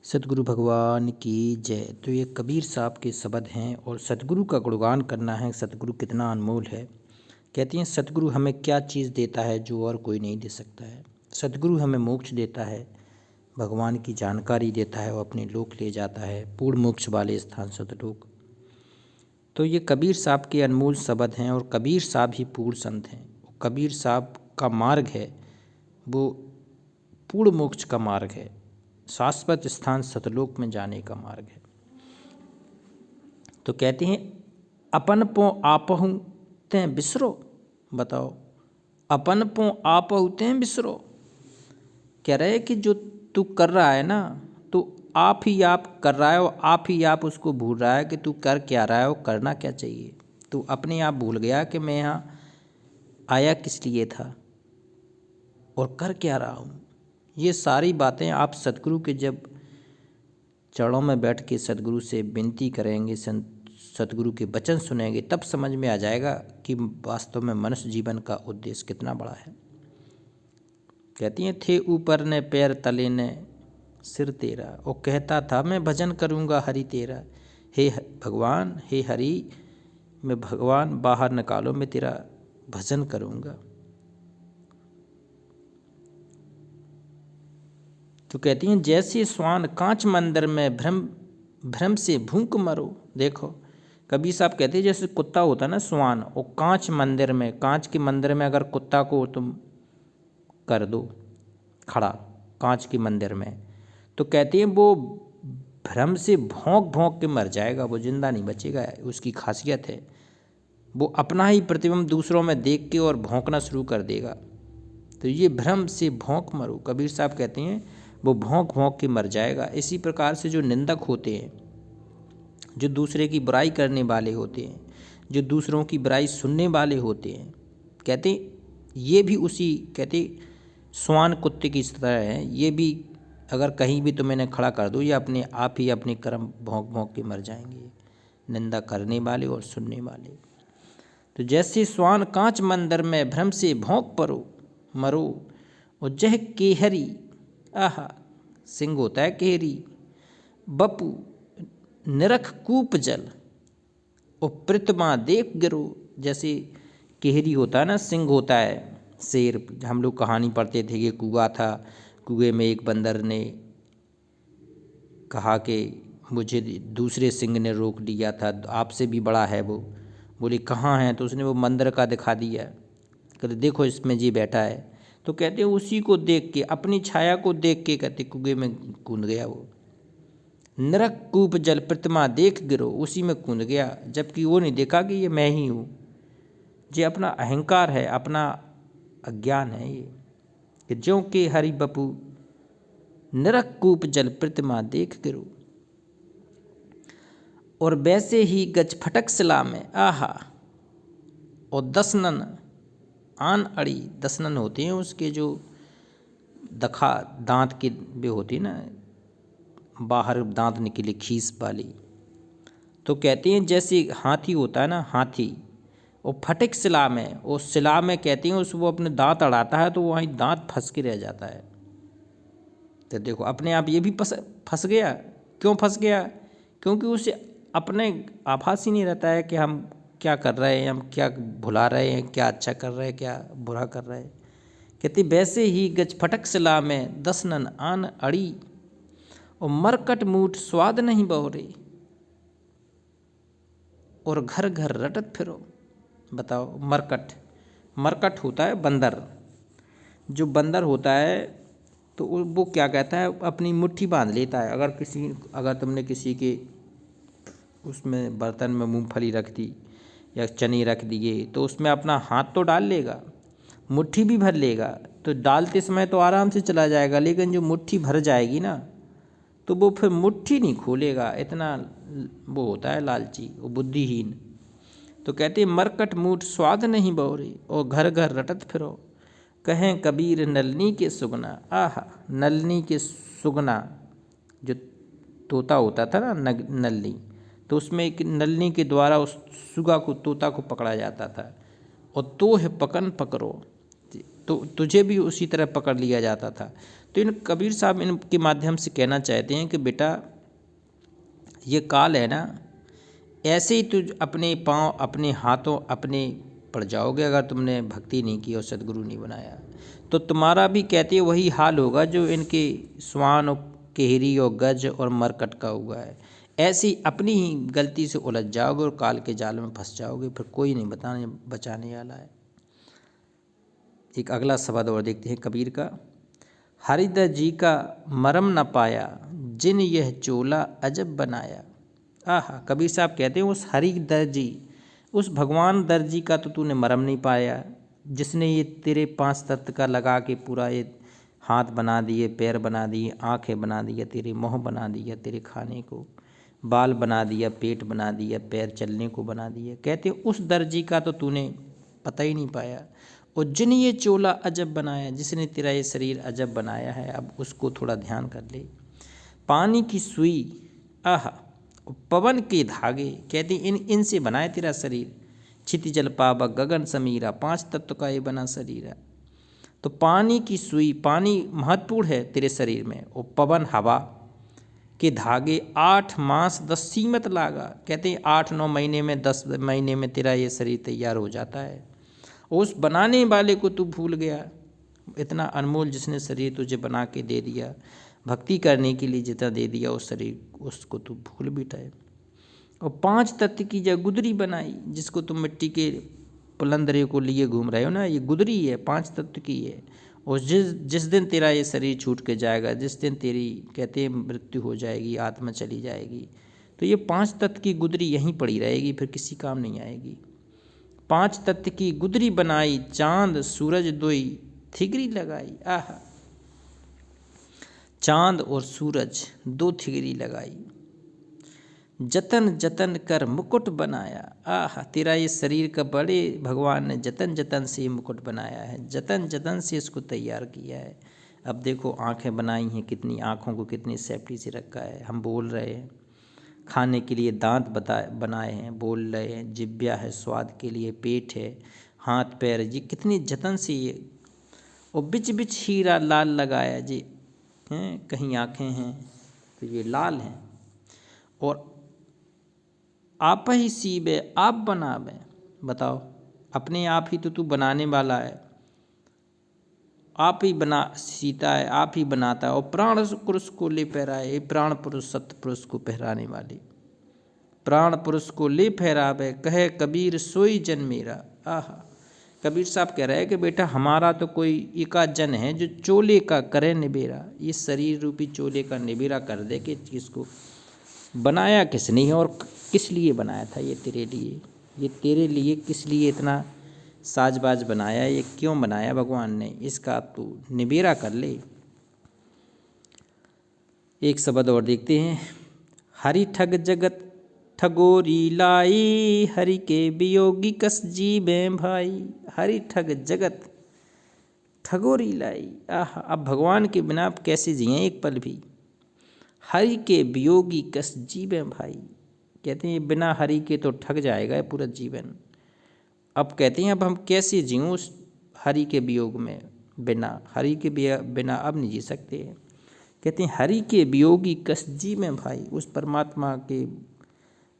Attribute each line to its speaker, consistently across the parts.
Speaker 1: सतगुरु भगवान की जय। तो ये कबीर साहब के शब्द हैं और सतगुरु का गुणगान करना है। सतगुरु कितना अनमोल है। कहती हैं सतगुरु हमें क्या चीज़ देता है जो और कोई नहीं दे सकता है। सतगुरु हमें मोक्ष देता है, भगवान की जानकारी देता है और अपने लोक ले जाता है, पूर्ण मोक्ष वाले स्थान सतलोक। तो ये कबीर साहब के अनमोल शब्द हैं और कबीर साहब ही पूर्ण संत हैं। कबीर साहब का मार्ग है वो पूर्ण मोक्ष का मार्ग है, शाश्वत स्थान सतलोक में जाने का मार्ग है। तो कहते हैं अपन पो आपहु तें बिसरो। बताओ, अपन पो आपहु तें बिसरो। कह रहे हैं कि जो तू कर रहा है ना, तो आप ही आप कर रहा है और आप ही आप उसको भूल रहा है कि तू कर क्या रहा है और करना क्या चाहिए। तू अपने आप भूल गया कि मैं यहाँ आया किस लिए था और कर क्या रहा हूँ। ये सारी बातें आप सतगुरु के जब चरणों में बैठ के सतगुरु से विनती करेंगे, सतगुरु के वचन सुनेंगे, तब समझ में आ जाएगा कि वास्तव में मनुष्य जीवन का उद्देश्य कितना बड़ा है। कहती हैं थे ऊपर ने पैर तले ने सिर तेरा, और कहता था मैं भजन करूँगा हरि तेरा। हे भगवान, हे हरि, मैं भगवान बाहर निकालो, मैं तेरा भजन करूँगा। तो कहती हैं जैसे श्वान कांच मंदिर में भ्रम से भूख मरो। देखो कबीर साहब कहते हैं जैसे कुत्ता होता है ना श्वान, और कांच मंदिर में, कांच के मंदिर में अगर कुत्ता को तुम कर दो खड़ा कांच के मंदिर में, तो कहते हैं वो भ्रम से भौंक भौंक के मर जाएगा, वो जिंदा नहीं बचेगा। उसकी खासियत है वो अपना ही प्रतिबिंब दूसरों में देख के और भौंकना शुरू कर देगा। तो ये भ्रम से भौंक मरो, कबीर साहब कहते हैं वो भौंक भौंक के मर जाएगा। इसी प्रकार से जो निंदक होते हैं, जो दूसरे की बुराई करने वाले होते हैं, जो दूसरों की बुराई सुनने वाले होते हैं, कहते ये भी उसी, कहते श्वान कुत्ते की तरह है। ये भी अगर कहीं भी तुम इन्हें खड़ा कर दो, ये अपने आप ही अपने कर्म भौंक भौंक के मर जाएंगे, निंदा करने वाले और सुनने वाले। तो जैसे श्वान कांच मंदिर में भ्रम से भौंक परो मरो, और जह केहरी, आहा सिंह होता है केहरी, बपू निरख कूप जल, और प्रतिमा देख गिरो। जैसे केहरी होता है ना, सिंह होता है शेर। हम लोग कहानी पढ़ते थे कि कुआं था, कुएं में एक बंदर ने कहा कि मुझे दूसरे सिंह ने रोक लिया था, आपसे भी बड़ा है वो। बोले कहाँ है, तो उसने वो मंदिर का दिखा दिया। कहते देखो इसमें जी बैठा है। तो कहते हैं उसी को देख के, अपनी छाया को देख के, कहते कुएं में कूद गया वो। नरक कूप जल प्रतिमा देख गिरो, उसी में कूद गया, जबकि वो नहीं देखा कि ये मैं ही हूँ। ये अपना अहंकार है, अपना अज्ञान है ये, कि ज्यों के हरि बपू नरक कूप जल प्रतिमा देख गिरो। और वैसे ही गज फटक सिला में, आहा, और दसनन आन अड़ी, दसनन होते हैं उसके जो दखा दांत की भी होती है ना, बाहर दांत निकली खीस वाली। तो कहते हैं जैसे हाथी होता है ना, हाथी, और फटक शिला में, और शिला में कहते हैं उस वो अपने दांत अड़ाता है तो वहीं दांत फंस के रह जाता है। तो देखो अपने आप ये भी फंस गया। क्यों फंस गया? क्योंकि उसे अपने आभास ही नहीं रहता है कि हम क्या कर रहे हैं, हम क्या भुला रहे हैं, क्या अच्छा कर रहे हैं, क्या बुरा कर रहे हैं। कहते वैसे ही गज फटक शिला में दसनन आन अड़ी, और मरकट मूठ स्वाद नहीं बहुरे, और घर घर रटत फिरो। बताओ मरकट, मरकट होता है बंदर। जो बंदर होता है तो वो क्या कहता है, अपनी मुट्ठी बांध लेता है। अगर तुमने किसी के उसमें बर्तन में मूंगफली रख दी या चने रख दिए, तो उसमें अपना हाथ तो डाल लेगा, मुट्ठी भी भर लेगा, तो डालते समय तो आराम से चला जाएगा, लेकिन जो मुट्ठी भर जाएगी ना, तो वो फिर मुट्ठी नहीं खोलेगा। इतना वो होता है लालची, वो बुद्धिहीन। तो कहते हैं मरकट मूठ स्वाद नहीं बहुरे, और घर घर रटत फिरो। कहें कबीर नलनी के सुगना, आहा, नलनी के सुगना, जो तोता होता था ना नलनी, तो उसमें एक नलनी के द्वारा उस सुगा को, तोता को पकड़ा जाता था। और तो है पकन पकड़ो, तो तुझे भी उसी तरह पकड़ लिया जाता था। तो इन कबीर साहब इनके माध्यम से कहना चाहते हैं कि बेटा ये काल है ना, ऐसे ही तुझ अपने पाँव अपने हाथों अपने पड़ जाओगे अगर तुमने भक्ति नहीं की और सद्गुरु नहीं बनाया, तो तुम्हारा भी कहते वही हाल होगा जो इनके स्वान और केहरी और गज और मरकट का हुआ है। ऐसी अपनी ही गलती से उलझ जाओगे और काल के जाल में फंस जाओगे, फिर कोई नहीं बचाने वाला है। एक अगला शब्द और देखते हैं कबीर का। हरिदर जी का मरम न पाया, जिन यह चोला अजब बनाया। आहा, कबीर साहब कहते हैं उस हरिदर जी, उस भगवान दर्जी का तो तूने मरम नहीं पाया, जिसने ये तेरे 5 तत्व का लगा के पूरा ये हाथ बना दिए, पैर बना दिए, आँखें बना दिया, तेरे मुँह बना दिया, तेरे खाने को बाल बना दिया, पेट बना दिया, पैर चलने को बना दिया। कहते उस दर्जी का तो तूने पता ही नहीं पाया। और जिन ये चोला अजब बनाया, जिसने तेरा ये शरीर अजब बनाया है, अब उसको थोड़ा ध्यान कर ले। पानी की सुई, आहा, पवन के धागे, कहते इनसे बनाए तेरा शरीर। क्षिति जल पावक गगन समीरा, 5 तत्व का ये बना शरीर है। तो पानी की सुई, पानी महत्वपूर्ण है तेरे शरीर में, और पवन हवा के धागे 8 मास 10 सीमत लागा। कहते हैं 8-9 महीने में 10 महीने में तेरा ये शरीर तैयार हो जाता है। उस बनाने वाले को तू भूल गया, इतना अनमोल जिसने शरीर तुझे बना के दे दिया, भक्ति करने के लिए जितना दे दिया उस शरीर, उसको तू भूल बैठा। और 5 तत्व की जब गुदरी बनाई, जिसको तुम मिट्टी के पुलंदरे को लिए घूम रहे हो ना, ये गुदरी है, 5 तत्व की है। और जिस दिन तेरा ये शरीर छूट के जाएगा, जिस दिन तेरी कहते हैं मृत्यु हो जाएगी, आत्मा चली जाएगी, तो ये 5 तत्व की गुदरी यहीं पड़ी रहेगी, फिर किसी काम नहीं आएगी। 5 तत्व की गुदरी बनाई, चांद सूरज दोई थिगरी लगाई। आहा, चांद और सूरज 2 थिगरी लगाई। जतन जतन कर मुकुट बनाया। आहा, तेरा ये शरीर का बड़े भगवान ने जतन जतन से मुकुट बनाया है, जतन जतन से इसको तैयार किया है। अब देखो आंखें बनाई हैं, कितनी आँखों को कितनी सेफ्टी से रखा है। हम बोल रहे हैं, खाने के लिए दांत बनाए हैं, बोल रहे हैं, जिब्या है स्वाद के लिए, पेट है, हाथ पैर, ये कितनी जतन से ये। और बिच बिच हीरा लाल लगाया जी, हैं कहीं आँखें हैं तो ये लाल हैं। और आप ही सीबे आप बनावे, बताओ, अपने आप ही तो तू बनाने वाला है, आप ही बना सीता है, आप ही बनाता है। और प्राण पुरुष को ले पहराए, ये प्राण पुरुष सत्य पुरुष को पहराने वाले, प्राण पुरुष को ले पहरावे, कहे कबीर सोई जन मेरा। आहा, कबीर साहब कह रहे हैं कि बेटा हमारा तो कोई एका जन है जो चोले का करे निबेरा। ये शरीर रूपी चोले का निबेरा कर दे कि किसको बनाया किसने है और किस लिए बनाया था। ये तेरे लिए, ये तेरे लिए किस लिए इतना साजबाज बनाया, ये क्यों बनाया भगवान ने, इसका तू निबेरा कर ले। एक शब्द और देखते हैं। हरि ठग जगत ठगोरी लाई, हरि के वियोगी कस जीवे भाई। हरि ठग जगत ठगोरी लाई। आह, अब भगवान के बिना आप कैसे जिए एक पल भी। हरि के वियोगी कस जीवे भाई, कहते हैं बिना हरि के तो ठग जाएगा पूरा जीवन। अब कहते हैं अब हम कैसे जीऊँ उस हरि के वियोग में, बिना हरि के बिना अब नहीं जी सकते। कहते हैं हरि के वियोगी कस जीवे भाई, उस परमात्मा के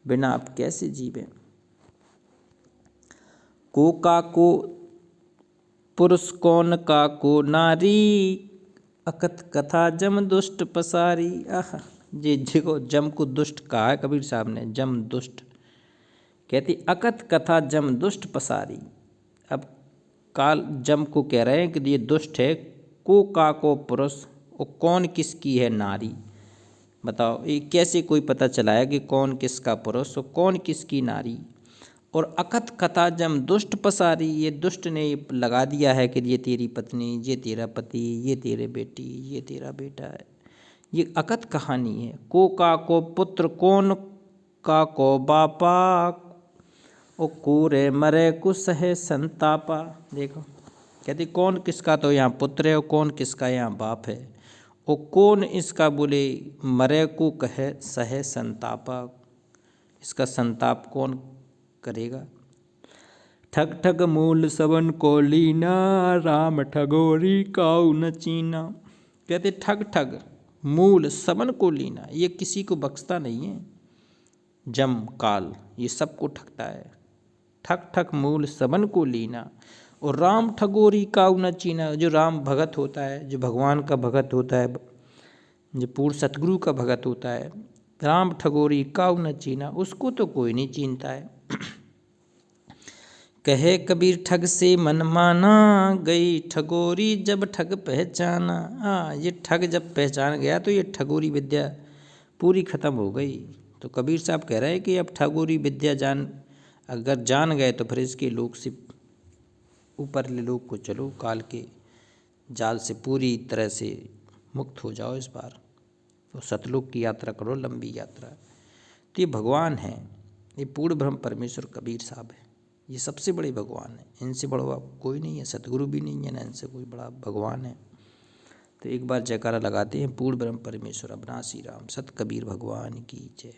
Speaker 1: बिना आप कैसे जीवें। का को पुरुष कौन का को नारी, अकथ कथा जम दुष्ट पसारी। आह, ये देखो जम को दुष्ट कहा है कबीर साहब ने, जम दुष्ट। कहती अकथ कथा जम दुष्ट पसारी। अब काल जम को कह रहे हैं कि ये दुष्ट है। का को पुरुष, और कौन किसकी है नारी। बताओ ये कैसे कोई पता चला है कि कौन किसका पुरुष और कौन किसकी नारी। और अकथ कथा जम दुष्ट पसारी, ये दुष्ट ने लगा दिया है कि ये तेरी पत्नी, ये तेरा पति, ये तेरे बेटी, ये तेरा बेटा है। ये अकथ कहानी है। का को पुत्र, कौन का को बापा, ओ कूरे मरे कुछ है संतापा। देखो कहते कौन किसका तो यहाँ पुत्र है और कौन किसका यहाँ बाप है, और कौन इसका बोले मरे को कहे सहे संतापा, इसका संताप कौन करेगा। ठग ठग मूल सबन को लीना, राम ठगोरी काऊ न चीना। कहते ठग ठग मूल सबन को लीना, ये किसी को बख्शता नहीं है। जम काल ये सबको ठगता है। ठग ठग मूल सबन को लीना, और राम ठगोरी काऊ न चीना। जो राम भगत होता है, जो भगवान का भगत होता है, जो पूर्ण सतगुरु का भगत होता है, राम ठगोरी काऊ न चीना, उसको तो कोई नहीं चीनता है। कहे कबीर ठग से मन माना, गई ठगोरी जब ठग पहचाना। हाँ, ये ठग जब पहचान गया तो ये ठगोरी विद्या पूरी खत्म हो गई। तो कबीर साहब कह रहे हैं कि अब ठगोरी विद्या अगर जान गए तो फिर इसके लोक से ऊपरले लोक को चलो, काल के जाल से पूरी तरह से मुक्त हो जाओ इस बार। तो सतलोक की यात्रा करो, लंबी यात्रा। तो ये भगवान है, ये पूर्ण ब्रह्म परमेश्वर कबीर साहब है। ये सबसे बड़े भगवान है, इनसे बड़ा कोई नहीं है, सतगुरु भी नहीं है ना, इनसे कोई बड़ा भगवान है। तो एक बार जयकारा लगाते हैं, पूर्ण ब्रह्म परमेश्वर अविनाशी राम, सत कबीर भगवान की जय।